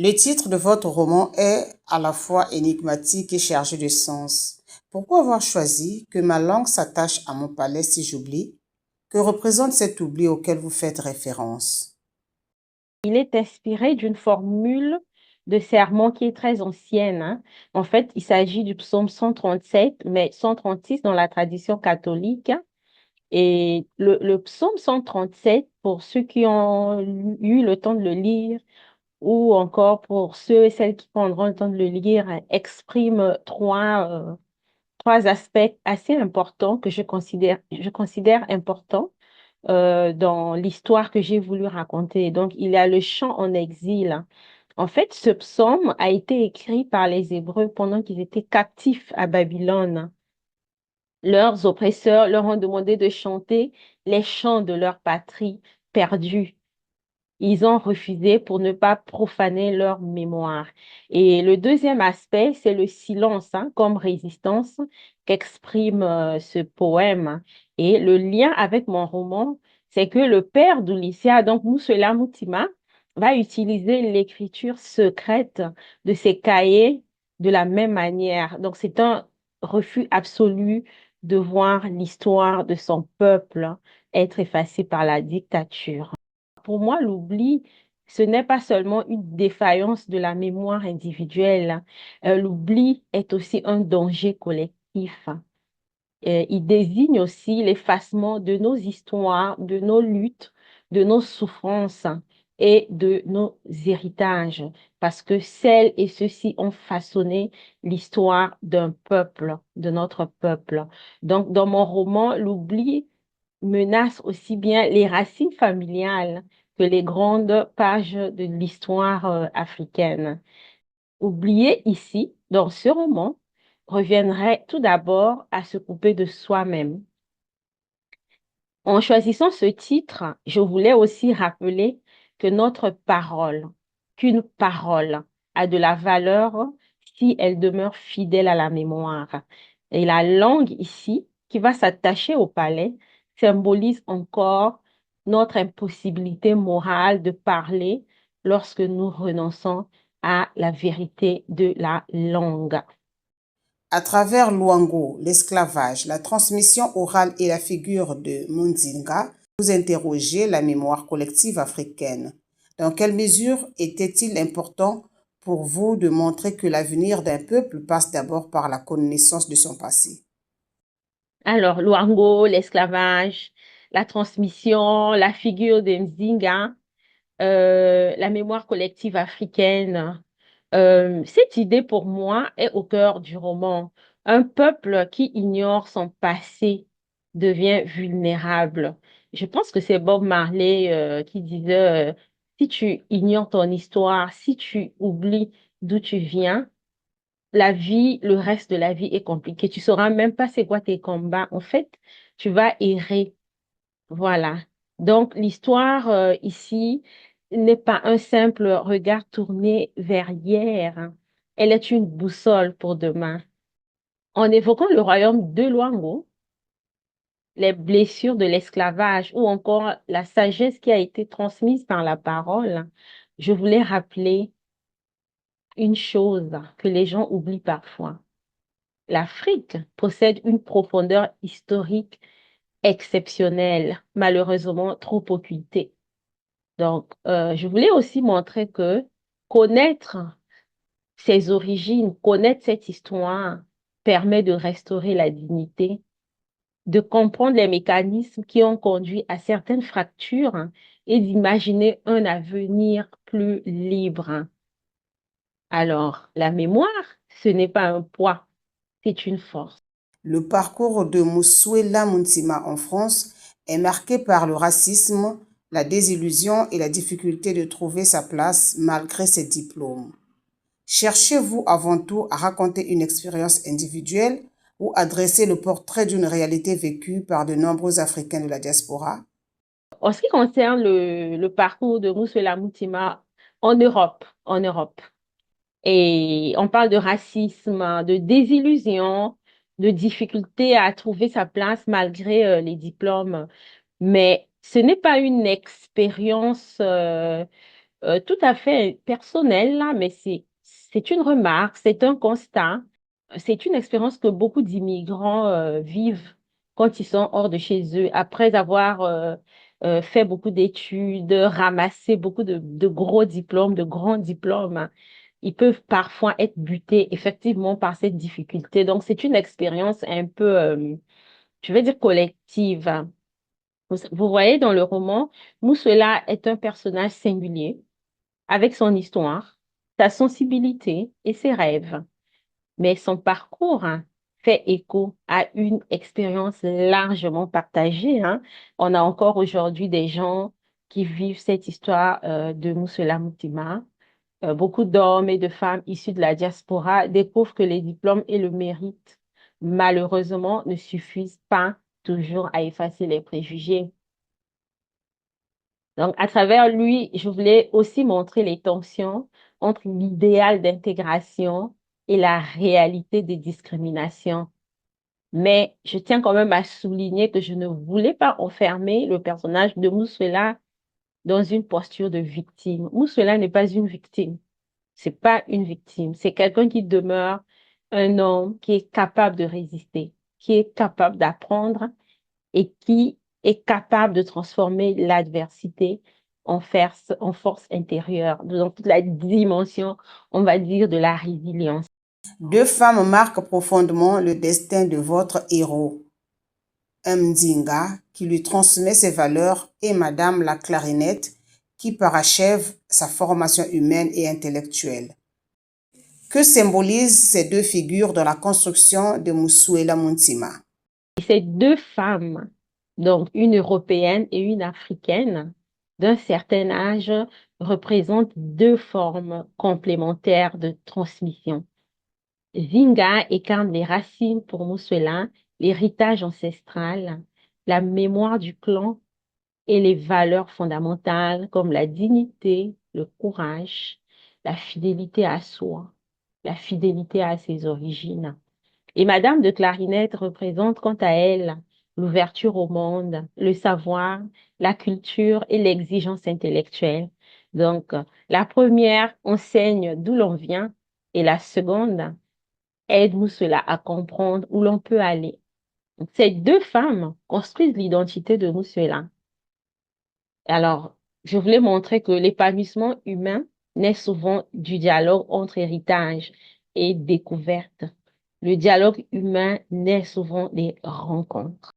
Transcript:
Le titre de votre roman est à la fois énigmatique et chargé de sens. Pourquoi avoir choisi que ma langue s'attache à mon palais si j'oublie? Que représente cet oubli auquel vous faites référence? Il est inspiré d'une formule de sermon qui est très ancienne, hein. En fait, il s'agit du psaume 137, mais 136 dans la tradition catholique. Et le psaume 137, pour ceux qui ont eu le temps de le lire, ou encore pour ceux et celles qui prendront le temps de le lire, exprime trois aspects assez importants que je considère importants dans l'histoire que j'ai voulu raconter. Donc, il y a le chant en exil. En fait, ce psaume a été écrit par les Hébreux pendant qu'ils étaient captifs à Babylone. Leurs oppresseurs leur ont demandé de chanter les chants de leur patrie perdue. Ils ont refusé pour ne pas profaner leur mémoire. Et le deuxième aspect, c'est le silence, hein, comme résistance qu'exprime ce poème. Et le lien avec mon roman, c'est que le père d'Ulyssa, donc Moussela Moutima, va utiliser l'écriture secrète de ses cahiers de la même manière. Donc c'est un refus absolu de voir l'histoire de son peuple être effacée par la dictature. Pour moi, l'oubli, ce n'est pas seulement une défaillance de la mémoire individuelle. L'oubli est aussi un danger collectif. Il désigne aussi l'effacement de nos histoires, de nos luttes, de nos souffrances et de nos héritages, parce que celles et ceux-ci ont façonné l'histoire d'un peuple, de notre peuple. Donc, dans mon roman, l'oubli menace aussi bien les racines familiales que les grandes pages de l'histoire africaine. Oublier ici, dans ce roman, reviendrait tout d'abord à se couper de soi-même. En choisissant ce titre, je voulais aussi rappeler que qu'une parole a de la valeur si elle demeure fidèle à la mémoire. Et la langue ici, qui va s'attacher au palais, symbolise encore notre impossibilité morale de parler lorsque nous renonçons à la vérité de la langue. À travers Luango, l'esclavage, la transmission orale et la figure de Mundinga, vous interrogez la mémoire collective africaine. Dans quelle mesure était-il important pour vous de montrer que l'avenir d'un peuple passe d'abord par la connaissance de son passé? Alors, Luango, l'esclavage, la transmission, la figure de Nzinga, la mémoire collective africaine. Cette idée, pour moi, est au cœur du roman. Un peuple qui ignore son passé devient vulnérable. Je pense que c'est Bob Marley qui disait, si tu ignores ton histoire, si tu oublies d'où tu viens, la vie, le reste de la vie est compliqué. Tu sauras même pas c'est quoi tes combats. En fait, tu vas errer. Voilà. Donc, l'histoire ici n'est pas un simple regard tourné vers hier, hein. Elle est une boussole pour demain. En évoquant le royaume de Luango, les blessures de l'esclavage ou encore la sagesse qui a été transmise par la parole, je voulais rappeler une chose que les gens oublient parfois. L'Afrique possède une profondeur historique exceptionnelle, malheureusement trop occultée. Donc, je voulais aussi montrer que connaître ses origines, connaître cette histoire permet de restaurer la dignité, de comprendre les mécanismes qui ont conduit à certaines fractures, hein, et d'imaginer un avenir plus libre, hein. Alors, la mémoire, ce n'est pas un poids, c'est une force. Le parcours de Moussouela Mountima en France est marqué par le racisme, la désillusion et la difficulté de trouver sa place malgré ses diplômes. Cherchez-vous avant tout à raconter une expérience individuelle ou à dresser le portrait d'une réalité vécue par de nombreux Africains de la diaspora? En ce qui concerne le parcours de Moussouela Moutima en Europe, et on parle de racisme, de désillusion, de difficulté à trouver sa place malgré les diplômes. Mais ce n'est pas une expérience tout à fait personnel, là, mais c'est une remarque, c'est un constat, c'est une expérience que beaucoup d'immigrants vivent quand ils sont hors de chez eux, après avoir fait beaucoup d'études, ramassé beaucoup de gros diplômes, de grands diplômes, hein. Ils peuvent parfois être butés effectivement par cette difficulté. Donc, c'est une expérience un peu, je vais dire, collective, hein. Vous voyez dans le roman, Moussela est un personnage singulier avec son histoire, sa sensibilité et ses rêves. Mais son parcours, hein, fait écho à une expérience largement partagée, hein. On a encore aujourd'hui des gens qui vivent cette histoire de Moussela Moutima. Beaucoup d'hommes et de femmes issus de la diaspora découvrent que les diplômes et le mérite, malheureusement, ne suffisent pas toujours à effacer les préjugés. Donc, à travers lui, je voulais aussi montrer les tensions entre l'idéal d'intégration et la réalité des discriminations. Mais je tiens quand même à souligner que je ne voulais pas enfermer le personnage de Moussela dans une posture de victime. Moussela n'est pas une victime. C'est pas une victime. C'est quelqu'un qui demeure un homme qui est capable de résister, qui est capable d'apprendre et qui est capable de transformer l'adversité en force intérieure, dans toute la dimension, on va dire, de la résilience. Deux femmes marquent profondément le destin de votre héros. Mdinga, qui lui transmet ses valeurs, et Madame la clarinette, qui parachève sa formation humaine et intellectuelle. Que symbolisent ces deux figures dans la construction de Moussouela Muntima? Et ces deux femmes, donc une européenne et une africaine, d'un certain âge, représentent deux formes complémentaires de transmission. Zinga incarne les racines pour Moussouela, l'héritage ancestral, la mémoire du clan et les valeurs fondamentales comme la dignité, le courage, la fidélité à soi, la fidélité à ses origines. Et Madame de Clarinette représente quant à elle l'ouverture au monde, le savoir, la culture et l'exigence intellectuelle. Donc, la première enseigne d'où l'on vient et la seconde aide-nous cela à comprendre où l'on peut aller. Donc, ces deux femmes construisent l'identité de Moussela. Alors, je voulais montrer que l'épanouissement humain naît souvent du dialogue entre héritage et découverte. Le dialogue humain naît souvent des rencontres.